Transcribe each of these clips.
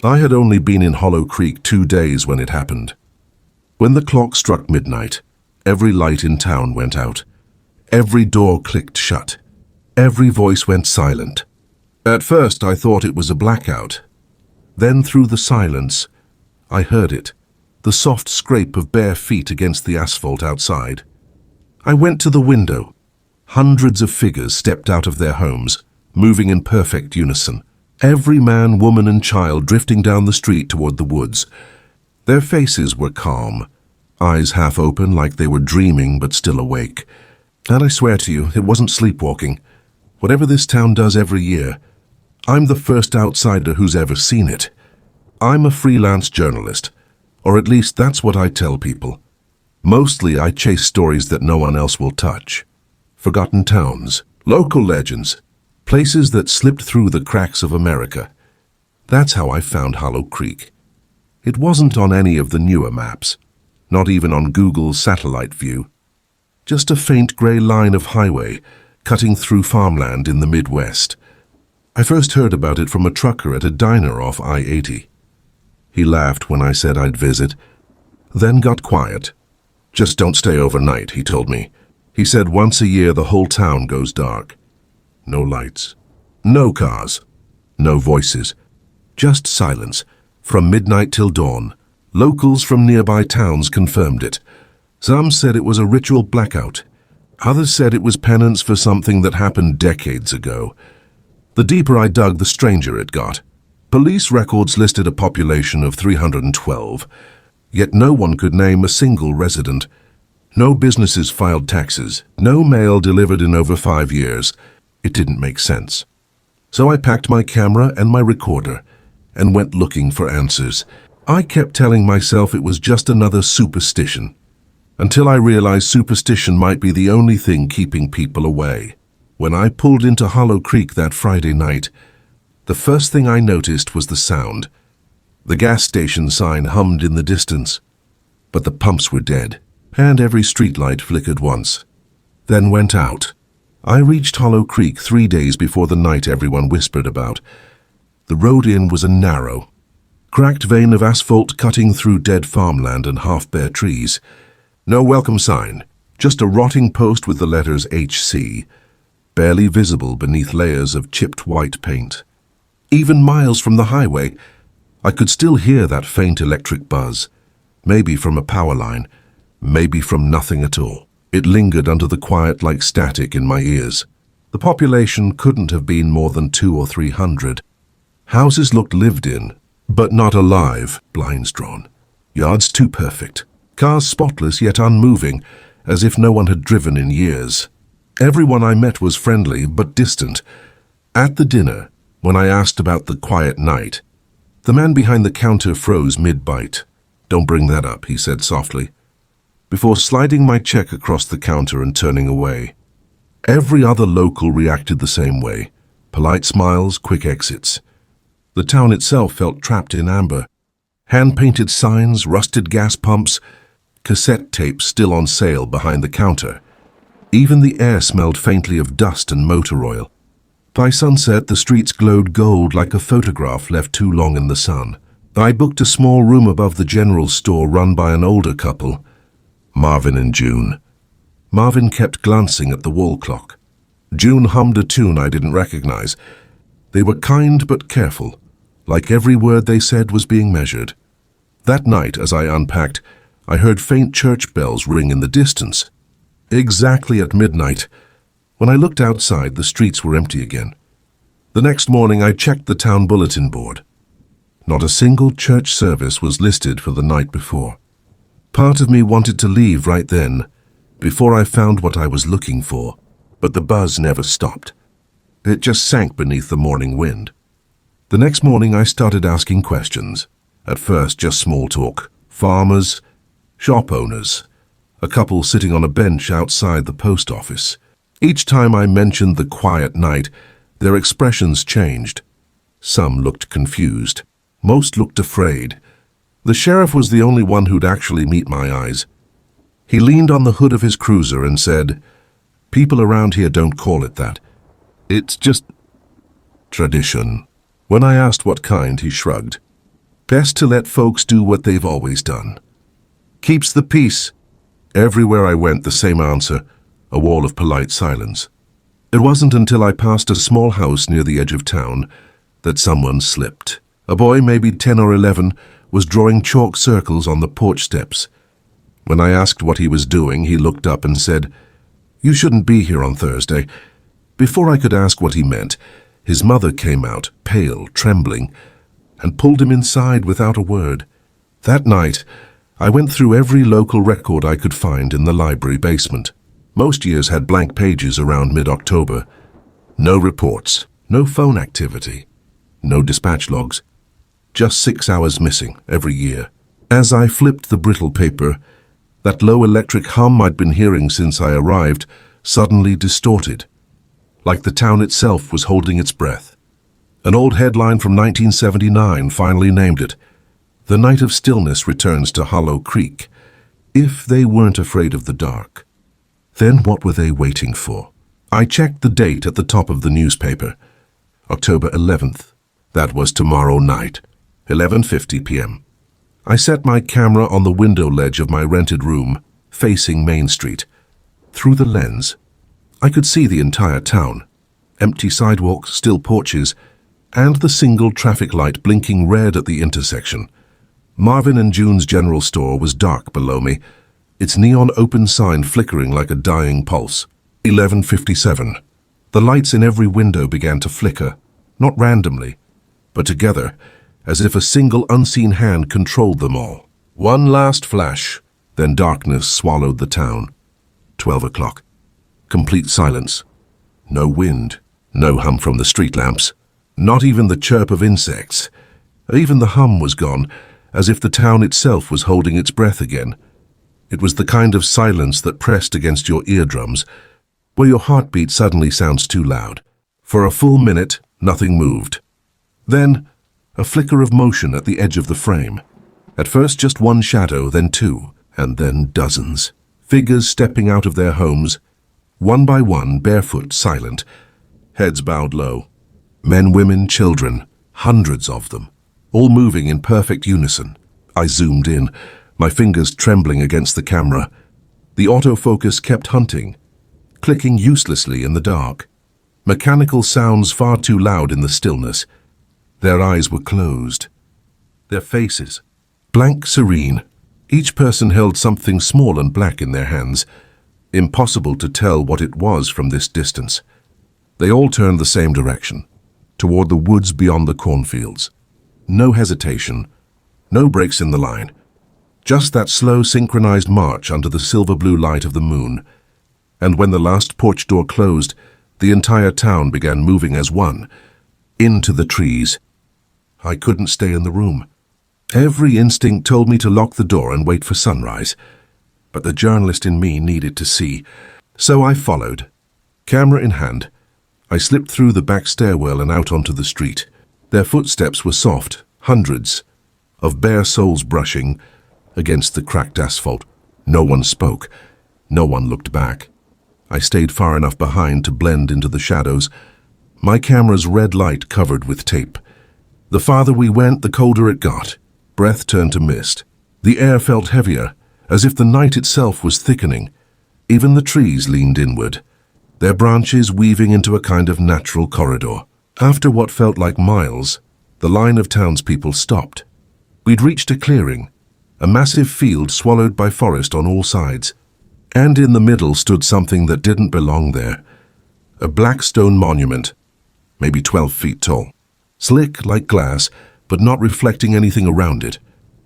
I had only been in Hollow Creek 2 days when it happened. When the clock struck midnight, every light in town went out. Every door clicked shut. Every voice went silent. At first I thought it was a blackout. Then through the silence, I heard it, the soft scrape of bare feet against the asphalt outside. I went to the window. Hundreds of figures stepped out of their homes, moving in perfect unison. Every man, woman, and child drifting down the street toward the woods. Their faces were calm, eyes half open like they were dreaming but still awake. And I swear to you, it wasn't sleepwalking. Whatever this town does every year, I'm the first outsider who's ever seen it. I'm a freelance journalist, or at least that's what I tell people. Mostly I chase stories that no one else will touch. Forgotten towns, local legends, places that slipped through the cracks of America. That's how I found Hollow Creek. It wasn't on any of the newer maps, not even on Google's satellite view. Just a faint gray line of highway cutting through farmland in the Midwest. I first heard about it from a trucker at a diner off I-80. He laughed when I said I'd visit, then got quiet. Just don't stay overnight, he told me. He said once a year the whole town goes dark. No lights, no cars, no voices, just silence. From midnight till dawn, locals from nearby towns confirmed it. Some said it was a ritual blackout. Others said it was penance for something that happened decades ago. The deeper I dug, the stranger it got. Police records listed a population of 312, yet no one could name a single resident. No businesses filed taxes, no mail delivered in over 5 years. It didn't make sense. So I packed my camera and my recorder and went looking for answers. I kept telling myself it was just another superstition, until I realized superstition might be the only thing keeping people away. When I pulled into Hollow Creek that Friday night, the first thing I noticed was the sound. The gas station sign hummed in the distance, but the pumps were dead, and every streetlight flickered once, then went out. I reached Hollow Creek 3 days before the night everyone whispered about. The road in was a narrow, cracked vein of asphalt cutting through dead farmland and half-bare trees. No welcome sign, just a rotting post with the letters HC, barely visible beneath layers of chipped white paint. Even miles from the highway, I could still hear that faint electric buzz, maybe from a power line, maybe from nothing at all. It lingered under the quiet like static in my ears. The population couldn't have been more than 200 or 300. Houses looked lived in, but not alive, blinds drawn. Yards too perfect. Cars spotless yet unmoving, as if no one had driven in years. Everyone I met was friendly but distant. At the dinner, when I asked about the quiet night, the man behind the counter froze mid-bite. "Don't bring that up," he said softly, before sliding my check across the counter and turning away. Every other local reacted the same way. Polite smiles, quick exits. The town itself felt trapped in amber. Hand-painted signs, rusted gas pumps, cassette tapes still on sale behind the counter. Even the air smelled faintly of dust and motor oil. By sunset, the streets glowed gold like a photograph left too long in the sun. I booked a small room above the general store run by an older couple, Marvin and June. Marvin kept glancing at the wall clock. June hummed a tune I didn't recognize. They were kind but careful, like every word they said was being measured. That night, as I unpacked, I heard faint church bells ring in the distance. Exactly at midnight. When I looked outside, the streets were empty again. The next morning, I checked the town bulletin board. Not a single church service was listed for the night before. Part of me wanted to leave right then, before I found what I was looking for, but the buzz never stopped. It just sank beneath the morning wind. The next morning, I started asking questions. At first, just small talk. Farmers, shop owners, a couple sitting on a bench outside the post office. Each time I mentioned the quiet night, their expressions changed. Some looked confused. Most looked afraid. The sheriff was the only one who'd actually meet my eyes. He leaned on the hood of his cruiser and said, "People around here don't call it that. It's just tradition." When I asked what kind, he shrugged. Best to let folks do what they've always done. Keeps the peace. Everywhere I went, the same answer, a wall of polite silence. It wasn't until I passed a small house near the edge of town that someone slipped. A boy, maybe 10 or 11, was drawing chalk circles on the porch steps. When I asked what he was doing, he looked up and said, "You shouldn't be here on Thursday." Before I could ask what he meant, his mother came out, pale, trembling, and pulled him inside without a word. That night, I went through every local record I could find in the library basement. Most years had blank pages around mid-October. No reports, no phone activity, no dispatch logs. Just 6 hours missing every year. As I flipped the brittle paper, that low electric hum I'd been hearing since I arrived suddenly distorted, like the town itself was holding its breath. An old headline from 1979 finally named it, "The Night of Stillness Returns to Hollow Creek." If they weren't afraid of the dark, then what were they waiting for? I checked the date at the top of the newspaper. October 11th. That was tomorrow night, 11:50 p.m. I set my camera on the window ledge of my rented room, facing Main Street. Through the lens, I could see the entire town. Empty sidewalks, still porches, and the single traffic light blinking red at the intersection. Marvin and June's general store was dark below me, its neon open sign flickering like a dying pulse. 11:57. The lights in every window began to flicker, not randomly, but together, as if a single unseen hand controlled them all. One last flash, then darkness swallowed the town. 12 o'clock. Complete silence. No wind, no hum from the street lamps, not even the chirp of insects. Even the hum was gone, as if the town itself was holding its breath again. It was the kind of silence that pressed against your eardrums, where your heartbeat suddenly sounds too loud. For a full minute, nothing moved. Then, a flicker of motion at the edge of the frame. At first just one shadow, then two, and then dozens. Figures stepping out of their homes, one by one, barefoot, silent, heads bowed low. Men, women, children, hundreds of them, all moving in perfect unison. I zoomed in, my fingers trembling against the camera. The autofocus kept hunting, clicking uselessly in the dark. Mechanical sounds far too loud in the stillness. Their eyes were closed. Their faces, blank, serene. Each person held something small and black in their hands. Impossible to tell what it was from this distance. They all turned the same direction, toward the woods beyond the cornfields. No hesitation, no breaks in the line. Just that slow, synchronized march under the silver-blue light of the moon. And when the last porch door closed, the entire town began moving as one, into the trees. I couldn't stay in the room. Every instinct told me to lock the door and wait for sunrise. But the journalist in me needed to see. So I followed. Camera in hand, I slipped through the back stairwell and out onto the street. Their footsteps were soft, hundreds, of bare soles brushing against the cracked asphalt. No one spoke. No one looked back. I stayed far enough behind to blend into the shadows, my camera's red light covered with tape. The farther we went, the colder it got. Breath turned to mist. The air felt heavier, as if the night itself was thickening. Even the trees leaned inward, their branches weaving into a kind of natural corridor. After what felt like miles, the line of townspeople stopped. We'd reached a clearing, a massive field swallowed by forest on all sides. And in the middle stood something that didn't belong there. A black stone monument, maybe 12 feet tall. Slick like glass, but not reflecting anything around it.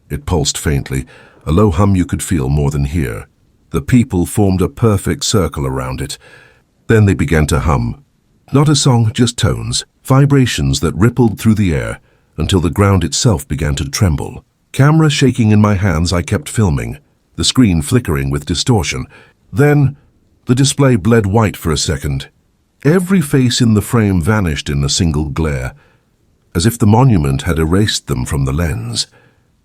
It pulsed faintly, a low hum you could feel more than hear. The people formed a perfect circle around it. Then they began to hum. Not a song, just tones, vibrations that rippled through the air until the ground itself began to tremble. Camera shaking in my hands, I kept filming, the screen flickering with distortion. Then, the display bled white for a second. Every face in the frame vanished in a single glare, as if the monument had erased them from the lens.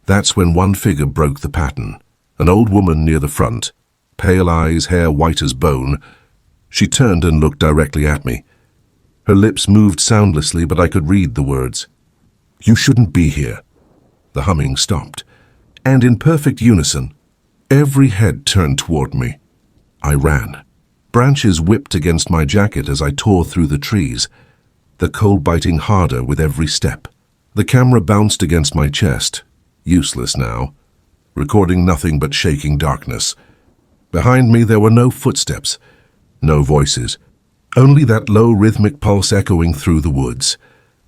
That's when one figure broke the pattern. An old woman near the front, pale eyes, hair white as bone. She turned and looked directly at me. Her lips moved soundlessly, but I could read the words. "You shouldn't be here. The humming stopped, and in perfect unison, every head turned toward me. I ran. Branches whipped against my jacket as I tore through the trees, the cold biting harder with every step. The camera bounced against my chest, useless now, recording nothing but shaking darkness. Behind me there were no footsteps, no voices, only that low rhythmic pulse echoing through the woods.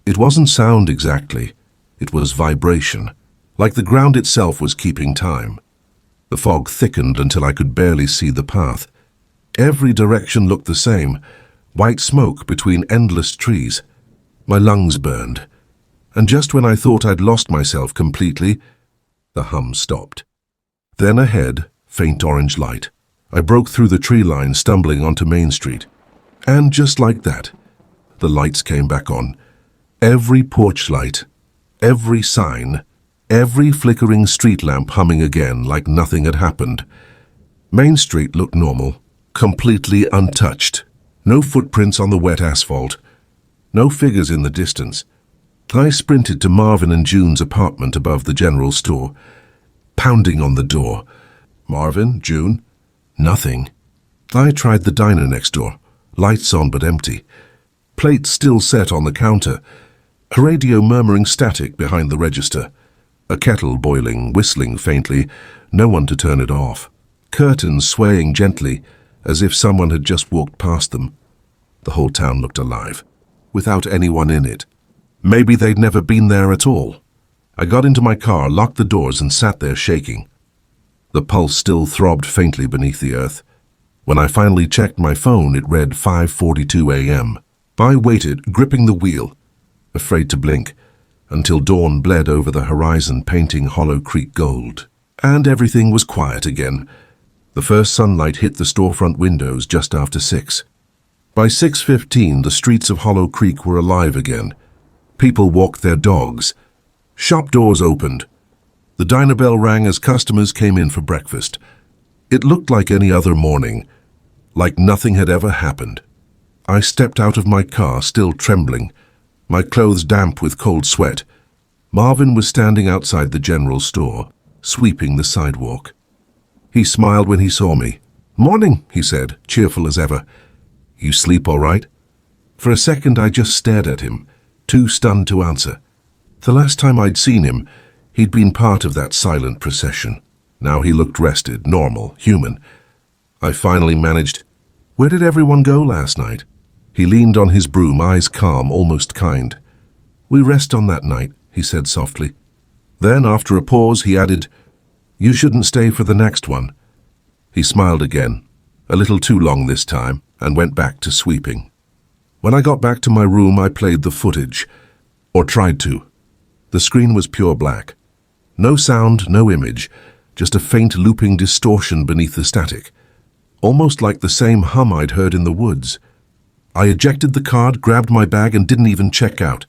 It wasn't sound exactly, it was vibration, like the ground itself was keeping time. The fog thickened until I could barely see the path. Every direction looked the same, white smoke between endless trees. My lungs burned, and just when I thought I'd lost myself completely, the hum stopped. Then ahead, faint orange light. I broke through the tree line, stumbling onto Main Street. And just like that, the lights came back on. Every porch light, every sign, every flickering street lamp humming again like nothing had happened. Main Street looked normal, completely untouched. No footprints on the wet asphalt. No figures in the distance. I sprinted to Marvin and June's apartment above the general store, pounding on the door. Marvin, June, nothing. I tried the diner next door, lights on but empty. Plates still set on the counter, a radio murmuring static behind the register, a kettle boiling, whistling faintly, no one to turn it off. Curtains swaying gently, as if someone had just walked past them. The whole town looked alive, without anyone in it. Maybe they'd never been there at all. I got into my car, locked the doors, and sat there shaking. The pulse still throbbed faintly beneath the earth. When I finally checked my phone, it read 5:42 a.m. I waited, gripping the wheel, afraid to blink, until dawn bled over the horizon, painting Hollow Creek gold. And everything was quiet again. The first sunlight hit the storefront windows just after 6. By 6:15, the streets of Hollow Creek were alive again. People walked their dogs. Shop doors opened. The diner bell rang as customers came in for breakfast. It looked like any other morning, like nothing had ever happened. I stepped out of my car, still trembling, my clothes damp with cold sweat. Marvin was standing outside the general store, sweeping the sidewalk. He smiled when he saw me. "Morning," he said, cheerful as ever. "You sleep all right?" For a second I just stared at him, too stunned to answer. The last time I'd seen him, he'd been part of that silent procession. Now he looked rested, normal, human. I finally managed, "Where did everyone go last night?" He leaned on his broom, eyes calm, almost kind. "We rest on that night," he said softly. Then, after a pause, he added, "You shouldn't stay for the next one." He smiled again, a little too long this time, and went back to sweeping. When I got back to my room, I played the footage, or tried to. The screen was pure black. No sound, no image, just a faint looping distortion beneath the static, almost like the same hum I'd heard in the woods. I ejected the card, grabbed my bag, and didn't even check out.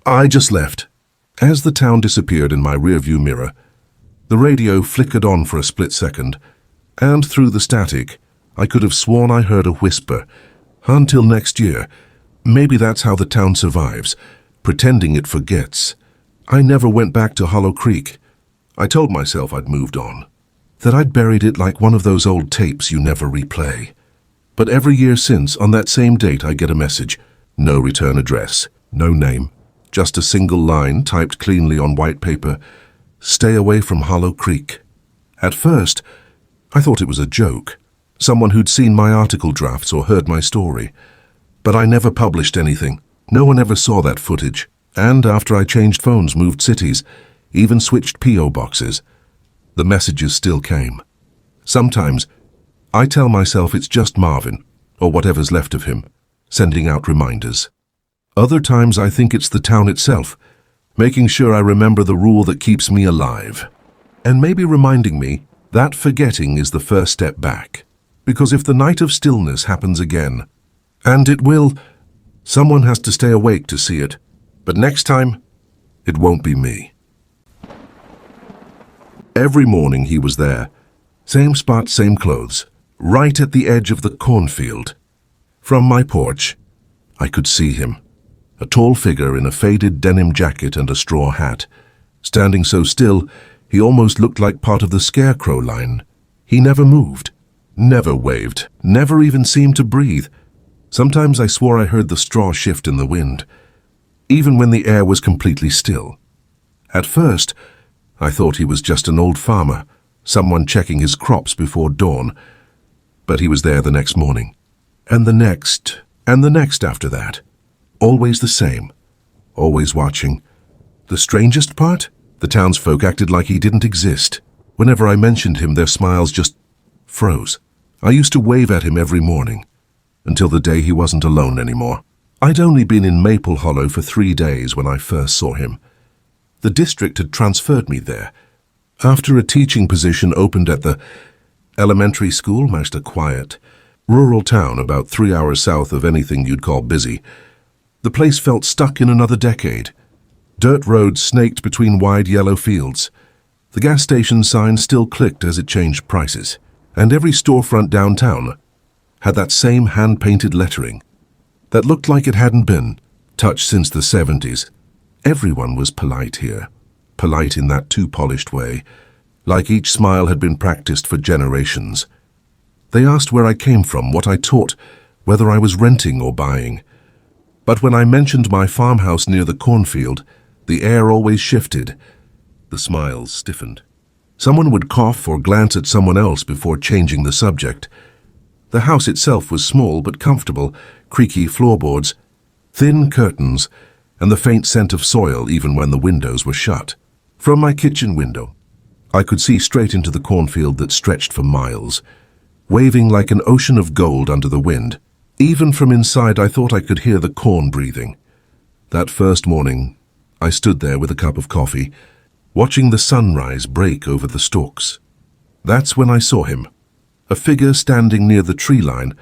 I just left. As the town disappeared in my rearview mirror, the radio flickered on for a split second, and through the static, I could have sworn I heard a whisper. "Until next year." Maybe that's how the town survives, pretending it forgets. I never went back to Hollow Creek. I told myself I'd moved on, that I'd buried it like one of those old tapes you never replay. But every year since, on that same date, I get a message. No return address, no name, just a single line typed cleanly on white paper. "Stay away from Hollow Creek." At first, I thought it was a joke, someone who'd seen my article drafts or heard my story. But I never published anything. No one ever saw that footage. And after I changed phones, moved cities, even switched P.O. boxes, the messages still came. Sometimes, I tell myself it's just Marvin, or whatever's left of him, sending out reminders. Other times I think it's the town itself, making sure I remember the rule that keeps me alive. And maybe reminding me that forgetting is the first step back. Because if the night of stillness happens again, and it will, someone has to stay awake to see it. But next time, it won't be me. Every morning he was there. Same spot, same clothes. Right at the edge of the cornfield. From my porch, I could see him. A tall figure in a faded denim jacket and a straw hat. Standing so still, he almost looked like part of the scarecrow line. He never moved, never waved, never even seemed to breathe. Sometimes I swore I heard the straw shift in the wind, even when the air was completely still. At first, I thought he was just an old farmer, someone checking his crops before dawn. But he was there the next morning, and the next after that. Always the same, always watching. The strangest part? The townsfolk acted like he didn't exist. Whenever I mentioned him, their smiles just froze. I used to wave at him every morning, until the day he wasn't alone anymore. I'd only been in Maple Hollow for 3 days when I first saw him. The district had transferred me there. After a teaching position opened at the elementary school, most a quiet, rural town about 3 hours south of anything you'd call busy. The place felt stuck in another decade. Dirt roads snaked between wide yellow fields. The gas station sign still clicked as it changed prices, and every storefront downtown had that same hand-painted lettering that looked like it hadn't been touched since the 70s. Everyone was polite here, polite in that too-polished way, like each smile had been practiced for generations. They asked where I came from, what I taught, whether I was renting or buying. But when I mentioned my farmhouse near the cornfield, the air always shifted. The smiles stiffened. Someone would cough or glance at someone else before changing the subject. The house itself was small but comfortable, creaky floorboards, thin curtains, and the faint scent of soil even when the windows were shut. From my kitchen window, I could see straight into the cornfield that stretched for miles, waving like an ocean of gold under the wind. Even from inside, I thought I could hear the corn breathing. That first morning, I stood there with a cup of coffee, watching the sunrise break over the stalks. That's when I saw him, a figure standing near the tree line,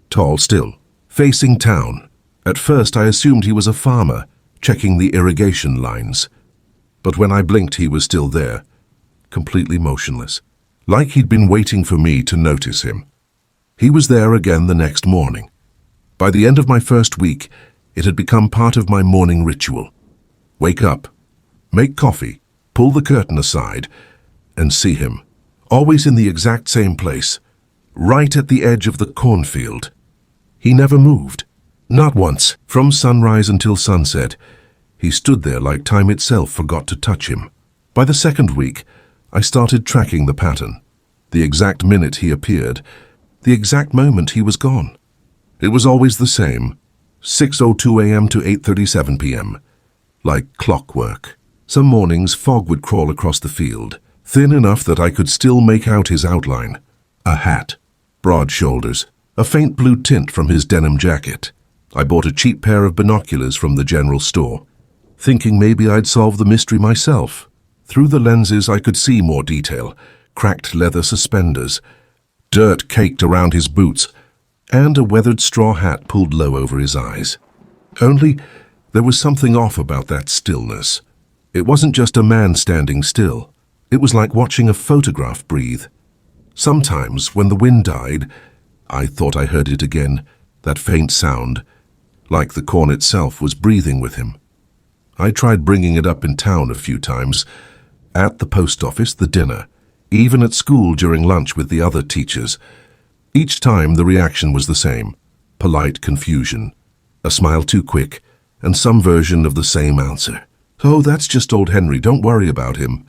tall still, facing town. At first I assumed he was a farmer, checking the irrigation lines. But when I blinked, he was still there, completely motionless, like he'd been waiting for me to notice him. He was there again the next morning. By the end of my first week, it had become part of my morning ritual. Wake up, make coffee, pull the curtain aside, and see him, always in the exact same place, right at the edge of the cornfield. He never moved, not once. From sunrise until sunset, he stood there like time itself forgot to touch him. By the second week, I started tracking the pattern. The exact minute he appeared, the exact moment he was gone. It was always the same, 6:02 a.m. to 8:37 p.m., like clockwork. Some mornings fog would crawl across the field, thin enough that I could still make out his outline. A hat, broad shoulders, a faint blue tint from his denim jacket. I bought a cheap pair of binoculars from the general store, thinking maybe I'd solve the mystery myself. Through the lenses I could see more detail, cracked leather suspenders, dirt caked around his boots, and a weathered straw hat pulled low over his eyes. Only there was something off about that stillness. It wasn't just a man standing still. It was like watching a photograph breathe. Sometimes, when the wind died, I thought I heard it again, that faint sound, like the corn itself was breathing with him. I tried bringing it up in town a few times, at the post office, the dinner, even at school during lunch with the other teachers. Each time the reaction was the same, polite confusion, a smile too quick, and some version of the same answer. "Oh, that's just old Henry, don't worry about him."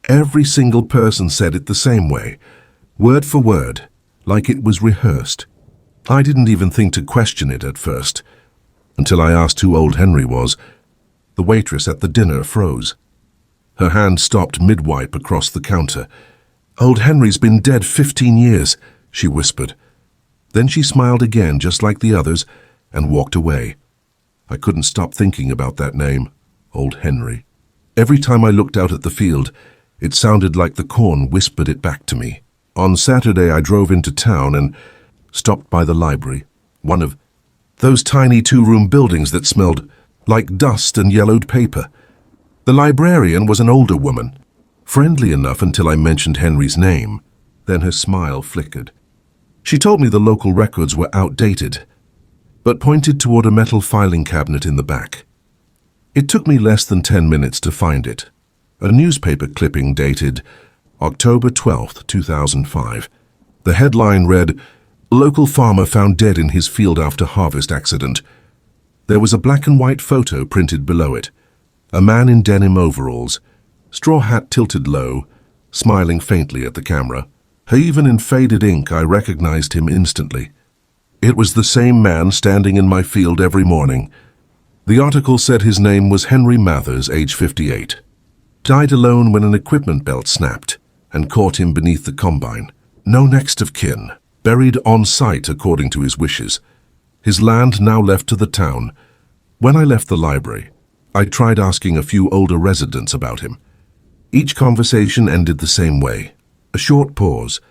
Every single person said it the same way, word for word, like it was rehearsed. I didn't even think to question it at first, until I asked who old Henry was. The waitress at the dinner froze. Her hand stopped mid-wipe across the counter. "Old Henry's been dead 15 years, she whispered. Then she smiled again, just like the others, and walked away. I couldn't stop thinking about that name, Old Henry. Every time I looked out at the field, it sounded like the corn whispered it back to me. On Saturday, I drove into town and stopped by the library, one of those tiny two-room buildings that smelled like dust and yellowed paper. The librarian was an older woman, friendly enough until I mentioned Henry's name. Then her smile flickered. She told me the local records were outdated, but pointed toward a metal filing cabinet in the back. It took me less than 10 minutes to find it. A newspaper clipping dated October 12th, 2005. The headline read, "Local farmer found dead in his field after harvest accident." There was a black and white photo printed below it. A man in denim overalls, straw hat tilted low, smiling faintly at the camera. Even in faded ink, I recognized him instantly. It was the same man standing in my field every morning. The article said his name was Henry Mathers, age 58. Died alone when an equipment belt snapped and caught him beneath the combine. No next of kin. Buried on site according to his wishes. His land now left to the town. When I left the library, I tried asking a few older residents about him. Each conversation ended the same way. A short pause,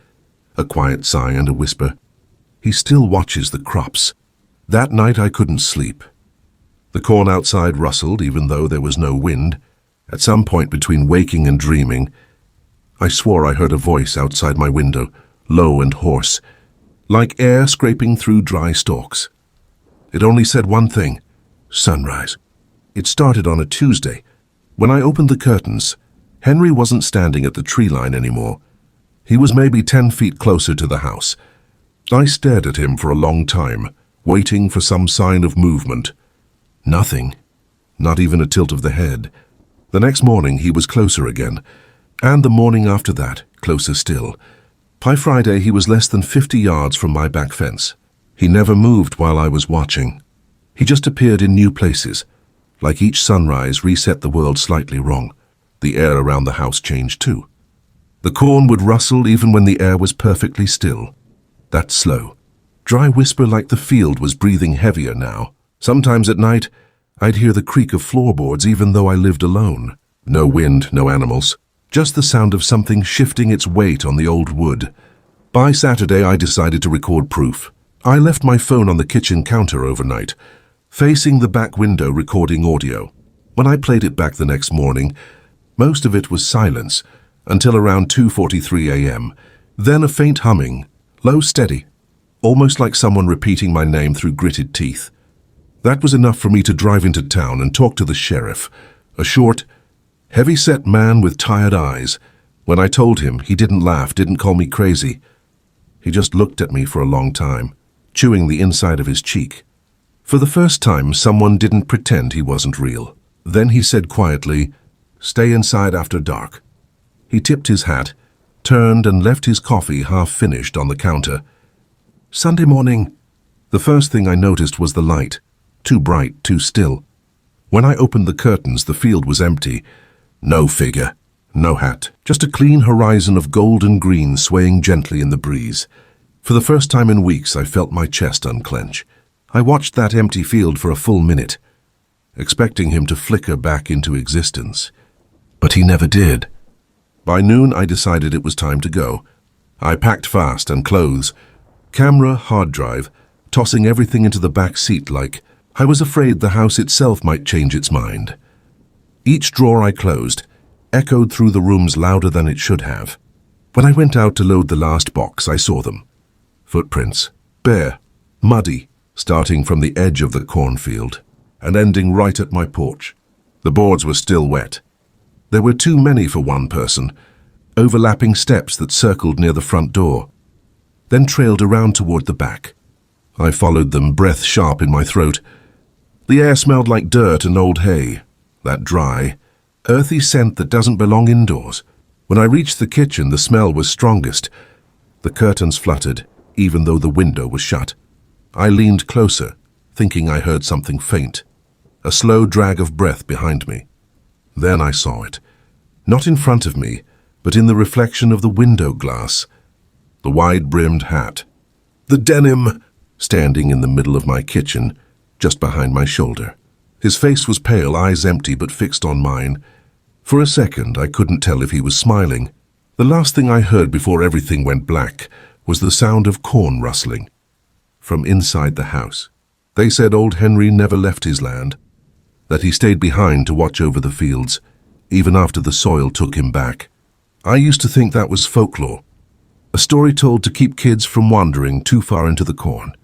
a quiet sigh and a whisper. He still watches the crops. That night I couldn't sleep. The corn outside rustled even though there was no wind. At some point between waking and dreaming, I swore I heard a voice outside my window, low and hoarse, like air scraping through dry stalks. It only said one thing: sunrise. It started on a Tuesday. When I opened the curtains, Henry wasn't standing at the tree line anymore. He was maybe 10 feet closer to the house. I stared at him for a long time, waiting for some sign of movement. Nothing. Not even a tilt of the head. The next morning he was closer again, and the morning after that, closer still. By Friday he was less than 50 yards from my back fence. He never moved while I was watching. He just appeared in new places. Like each sunrise reset the world slightly wrong. The air around the house changed too. The corn would rustle even when the air was perfectly still. That slow, dry whisper like the field was breathing heavier now. Sometimes at night, I'd hear the creak of floorboards even though I lived alone. No wind, no animals. Just the sound of something shifting its weight on the old wood. By Saturday, I decided to record proof. I left my phone on the kitchen counter overnight, facing the back window recording audio. When I played it back the next morning, most of it was silence until around 2:43 a.m. Then a faint humming, low, steady, almost like someone repeating my name through gritted teeth. That was enough for me to drive into town and talk to the sheriff, a short, heavy-set man with tired eyes. When I told him, he didn't laugh, didn't call me crazy. He just looked at me for a long time, chewing the inside of his cheek. For the first time, someone didn't pretend he wasn't real. Then he said quietly, "Stay inside after dark." He tipped his hat, turned and left his coffee half-finished on the counter. Sunday morning, the first thing I noticed was the light. Too bright, too still. When I opened the curtains, the field was empty. No figure, no hat, just a clean horizon of gold and green swaying gently in the breeze. For the first time in weeks, I felt my chest unclench. I watched that empty field for a full minute, expecting him to flicker back into existence. But he never did. By noon, I decided it was time to go. I packed fast and clothes, camera, hard drive, tossing everything into the back seat like I was afraid the house itself might change its mind. Each drawer I closed echoed through the rooms louder than it should have. When I went out to load the last box, I saw them. Footprints, bare, muddy, starting from the edge of the cornfield and ending right at my porch. The boards were still wet. There were too many for one person, overlapping steps that circled near the front door, then trailed around toward the back. I followed them, breath sharp in my throat. The air smelled like dirt and old hay, that dry, earthy scent that doesn't belong indoors. When I reached the kitchen, the smell was strongest. The curtains fluttered, even though the window was shut. I leaned closer, thinking I heard something faint, a slow drag of breath behind me. Then I saw it, not in front of me, but in the reflection of the window glass. The wide-brimmed hat, the denim, standing in the middle of my kitchen, just behind my shoulder. His face was pale, eyes empty but fixed on mine. For a second, I couldn't tell if he was smiling. The last thing I heard before everything went black was the sound of corn rustling from inside the house. They said old Henry never left his land, that he stayed behind to watch over the fields, even after the soil took him back. I used to think that was folklore, a story told to keep kids from wandering too far into the corn.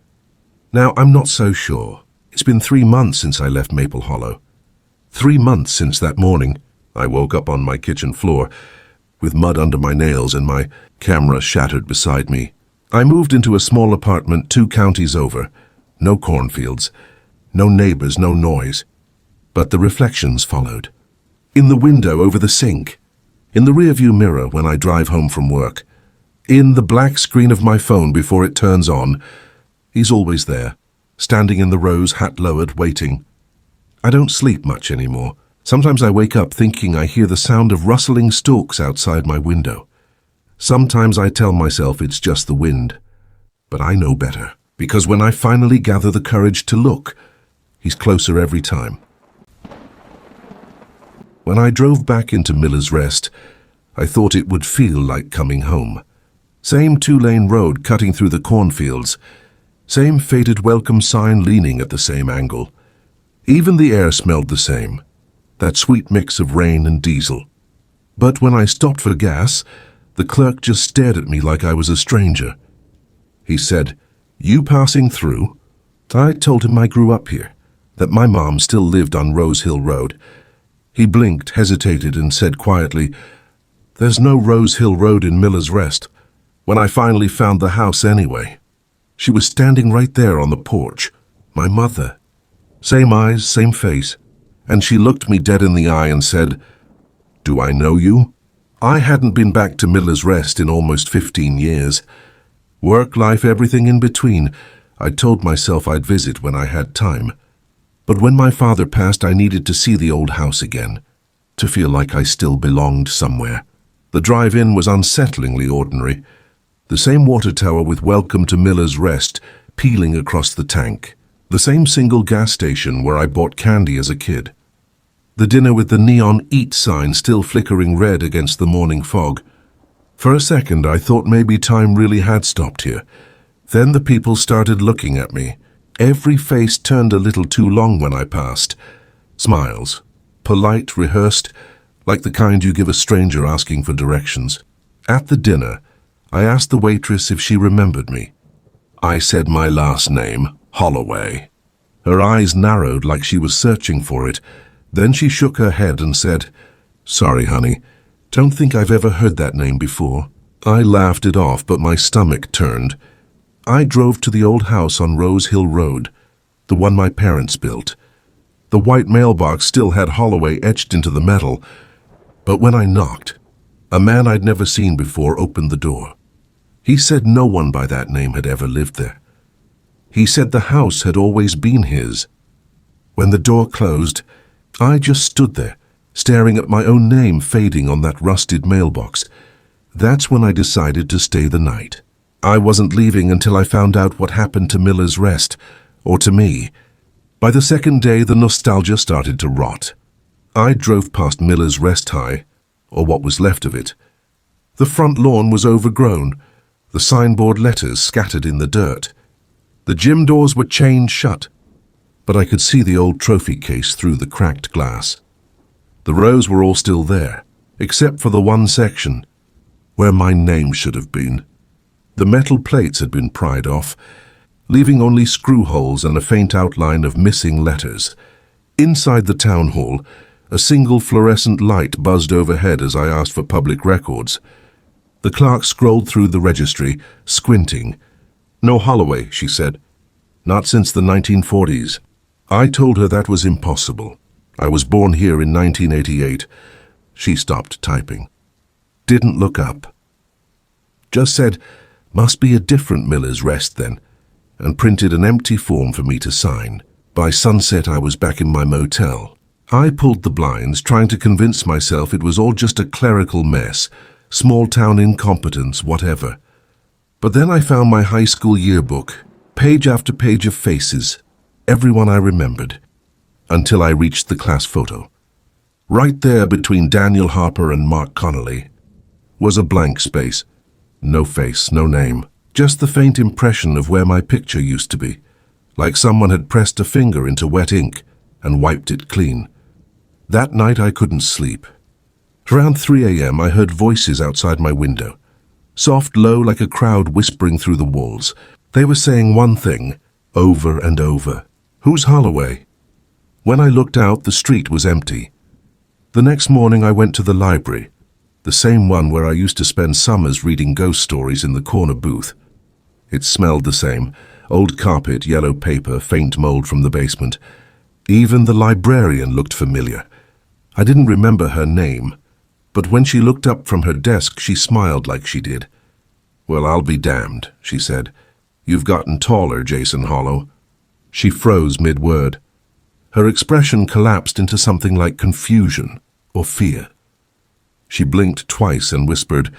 Now, I'm not so sure. It's been 3 months since I left Maple Hollow. 3 months since that morning, I woke up on my kitchen floor, with mud under my nails and my camera shattered beside me. I moved into a small apartment 2 counties over. No cornfields, no neighbors, no noise. But the reflections followed. In the window over the sink, in the rearview mirror when I drive home from work, in the black screen of my phone before it turns on. He's always there, standing in the rows, hat lowered, waiting. I don't sleep much anymore. Sometimes I wake up thinking I hear the sound of rustling stalks outside my window. Sometimes I tell myself it's just the wind. But I know better, because when I finally gather the courage to look, he's closer every time. When I drove back into Miller's Rest, I thought it would feel like coming home. Same 2-lane road cutting through the cornfields, same faded welcome sign leaning at the same angle. Even the air smelled the same, that sweet mix of rain and diesel. But when I stopped for gas, the clerk just stared at me like I was a stranger. He said, "You passing through?" I told him I grew up here, that my mom still lived on Rose Hill Road. He blinked, hesitated, and said quietly, "There's no Rose Hill Road in Miller's Rest." When I finally found the house anyway, she was standing right there on the porch, my mother. Same eyes, same face, and she looked me dead in the eye and said, "Do I know you?" I hadn't been back to Miller's Rest in almost 15 years. Work, life, everything in between. I told myself I'd visit when I had time. But when my father passed, I needed to see the old house again, to feel like I still belonged somewhere. The drive-in was unsettlingly ordinary. The same water tower with "Welcome to Miller's Rest" peeling across the tank. The same single gas station where I bought candy as a kid. The dinner with the neon "Eat" sign still flickering red against the morning fog. For a second, I thought maybe time really had stopped here. Then the people started looking at me. Every face turned a little too long when I passed. Smiles, polite, rehearsed, like the kind you give a stranger asking for directions. At the dinner, I asked the waitress if she remembered me. I said my last name, Holloway. Her eyes narrowed like she was searching for it. Then she shook her head and said, "Sorry, honey, don't think I've ever heard that name before." I laughed it off, but my stomach turned. I drove to the old house on Rose Hill Road, the one my parents built. The white mailbox still had Holloway etched into the metal, but when I knocked, a man I'd never seen before opened the door. He said no one by that name had ever lived there. He said the house had always been his. When the door closed, I just stood there, staring at my own name fading on that rusted mailbox. That's when I decided to stay the night. I wasn't leaving until I found out what happened to Miller's Rest, or to me. By the second day, the nostalgia started to rot. I drove past Miller's Rest High, or what was left of it. The front lawn was overgrown, the signboard letters scattered in the dirt. The gym doors were chained shut, but I could see the old trophy case through the cracked glass. The rows were all still there, except for the one section where my name should have been. The metal plates had been pried off, leaving only screw holes and a faint outline of missing letters. Inside the town hall, a single fluorescent light buzzed overhead as I asked for public records. The clerk scrolled through the registry, squinting. "No Holloway," she said. "Not since the 1940s. I told her that was impossible. I was born here in 1988. She stopped typing. Didn't look up. Just said, "Must be a different Miller's Rest then," and printed an empty form for me to sign. By sunset, I was back in my motel. I pulled the blinds, trying to convince myself it was all just a clerical mess, small-town incompetence, whatever. But then I found my high school yearbook, page after page of faces, everyone I remembered, until I reached the class photo. Right there between Daniel Harper and Mark Connolly was a blank space. No face, no name, just the faint impression of where my picture used to be, like someone had pressed a finger into wet ink and wiped it clean. That night I couldn't sleep. Around 3 a.m. I heard voices outside my window, soft, low, like a crowd whispering through the walls. They were saying one thing, over and over. "Who's Holloway?" When I looked out, the street was empty. The next morning I went to the library, the same one where I used to spend summers reading ghost stories in the corner booth. It smelled the same: old carpet, yellow paper, faint mold from the basement. Even the librarian looked familiar. I didn't remember her name, but when she looked up from her desk, she smiled like she did. "Well, I'll be damned," she said. "You've gotten taller, Jason Hollow." She froze mid-word. Her expression collapsed into something like confusion or fear. She blinked twice and whispered,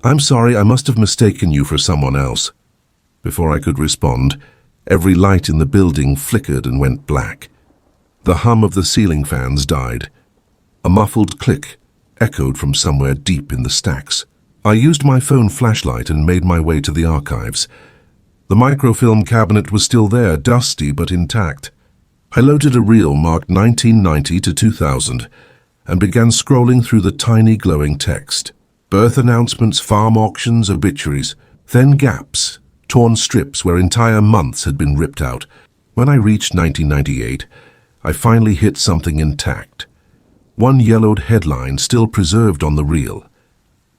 "I'm sorry, I must have mistaken you for someone else." Before I could respond, every light in the building flickered and went black. The hum of the ceiling fans died. A muffled click echoed from somewhere deep in the stacks. I used my phone flashlight and made my way to the archives. The microfilm cabinet was still there, dusty but intact. I loaded a reel marked 1990 to 2000 and began scrolling through the tiny glowing text. Birth announcements, farm auctions, obituaries, then gaps, torn strips where entire months had been ripped out. When I reached 1998, I finally hit something intact. One yellowed headline still preserved on the reel.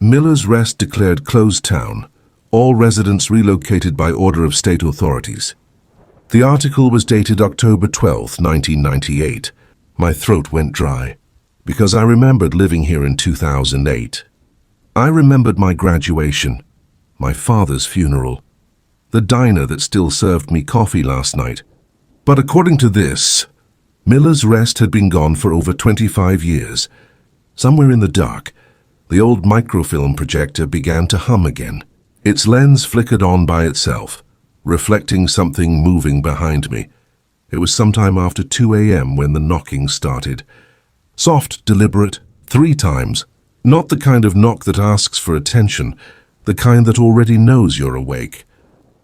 "Miller's Rest declared closed town. All residents relocated by order of state authorities." The article was dated October 12, 1998. My throat went dry, because I remembered living here in 2008. I remembered my graduation, my father's funeral, the diner that still served me coffee last night. But according to this, Miller's Rest had been gone for over 25 years. Somewhere in the dark, the old microfilm projector began to hum again. Its lens flickered on by itself, reflecting something moving behind me. It was sometime after 2 a.m. when the knocking started. Soft, deliberate, 3 times. Not the kind of knock that asks for attention, the kind that already knows you're awake.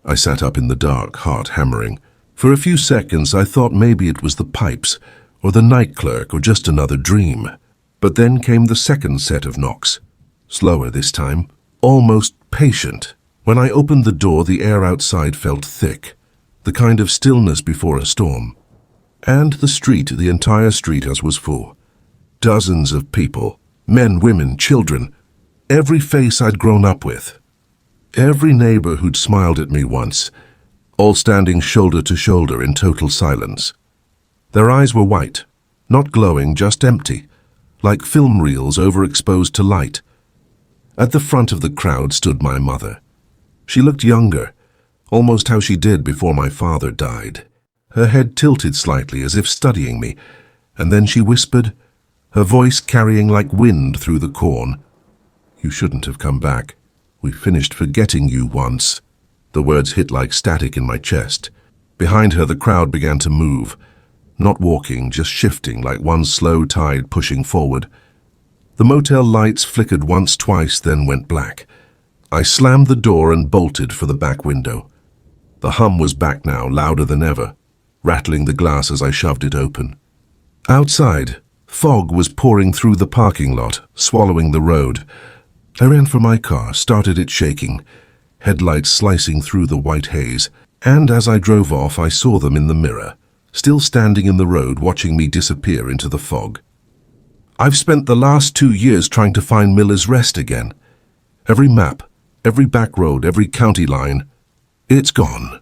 I sat up in the dark, heart hammering. For a few seconds I thought maybe it was the pipes, or the night clerk, or just another dream. But then came the second set of knocks. Slower this time, almost patient. When I opened the door, the air outside felt thick, the kind of stillness before a storm. And the entire street as was full. Dozens of people, men, women, children, every face I'd grown up with. Every neighbor who'd smiled at me once, all standing shoulder to shoulder in total silence. Their eyes were white, not glowing, just empty, like film reels overexposed to light. At the front of the crowd stood my mother. She looked younger, almost how she did before my father died. Her head tilted slightly as if studying me, and then she whispered, her voice carrying like wind through the corn, "You shouldn't have come back. We finished forgetting you once." The words hit like static in my chest. Behind her, the crowd began to move, not walking, just shifting like one slow tide pushing forward. The motel lights flickered once, twice, then went black. I slammed the door and bolted for the back window. The hum was back now, louder than ever, rattling the glass as I shoved it open. Outside, fog was pouring through the parking lot, swallowing the road. I ran for my car, started it shaking, headlights slicing through the white haze, and as I drove off I saw them in the mirror, still standing in the road watching me disappear into the fog. I've spent the last 2 years trying to find Miller's Rest again. Every map, every back road, every county line, it's gone.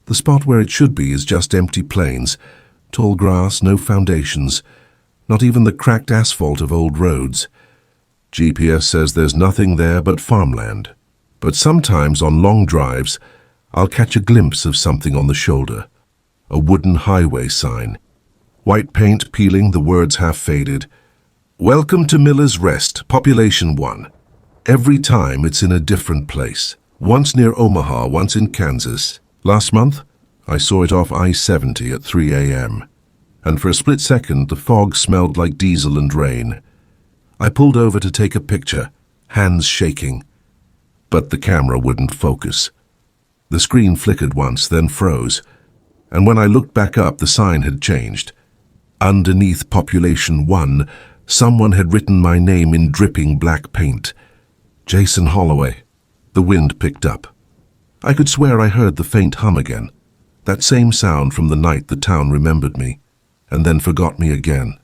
The spot where it should be is just empty plains, tall grass, no foundations, not even the cracked asphalt of old roads. GPS says there's nothing there but farmland. But sometimes on long drives, I'll catch a glimpse of something on the shoulder. A wooden highway sign. White paint peeling, the words half faded. "Welcome to Miller's Rest, population 1. Every time it's in a different place. Once near Omaha, once in Kansas. Last month, I saw it off I-70 at 3 a.m. And for a split second, the fog smelled like diesel and rain. I pulled over to take a picture, hands shaking. But the camera wouldn't focus. The screen flickered once, then froze. And when I looked back up, the sign had changed. Underneath population 1, someone had written my name in dripping black paint. Jason Holloway. The wind picked up. I could swear I heard the faint hum again. That same sound from the night the town remembered me, and then forgot me again.